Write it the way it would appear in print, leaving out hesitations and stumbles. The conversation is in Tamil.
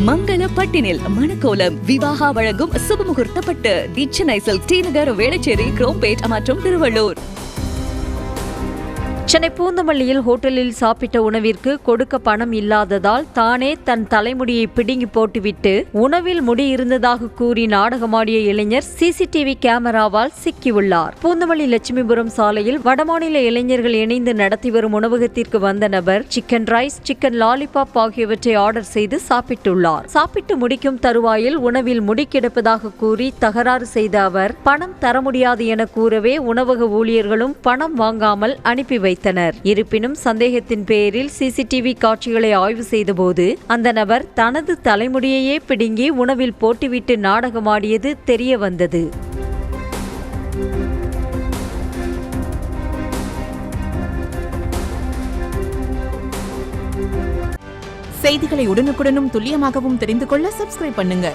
மங்கள பட்டினில் மணக்கோலம் விவாகா வழங்கும் சுபமுகூர்த்த பட்டு தி சென்னை சில்க் டி நகர் வேளச்சேரி குரோம்பேட் மற்றும் திருவள்ளூர். சென்னை பூந்தமல்லியில் ஹோட்டலில் சாப்பிட்ட உணவிற்கு கொடுக்க பணம் இல்லாததால் தானே தன் தலைமுடியை பிடுங்கி போட்டுவிட்டு உணவில் முடி இருந்ததாக கூறி நாடகமாடிய இளைஞர் சிசிடிவி கேமராவால் சிக்கியுள்ளார். பூந்தமல்லி லட்சுமிபுரம் சாலையில் வடமாநில இளைஞர்கள் இணைந்து நடத்தி வரும் உணவகத்திற்கு வந்த நபர் சிக்கன் ரைஸ், சிக்கன் லாலிபாப் ஆகியவற்றை ஆர்டர் செய்து சாப்பிட்டுள்ளார். சாப்பிட்டு முடிக்கும் தருவாயில் உணவில் முடி கிடப்பதாக கூறி தகராறு செய்த அவர் பணம் தர முடியாது என கூறவே உணவக ஊழியர்களும் பணம் வாங்காமல் அனுப்பி வைத்தனர். இருப்பினும் சந்தேகத்தின் பேரில் சிசிடிவி காட்சிகளை ஆய்வு செய்தபோது அந்த நபர் தனது தலைமுடியையே பிடுங்கி உணவில் போட்டுவிட்டு நாடகமாடியது தெரிய வந்தது. செய்திகளை உடனுக்குடனும் துல்லியமாகவும் தெரிந்து கொள்ள சப்ஸ்கிரைப் பண்ணுங்க.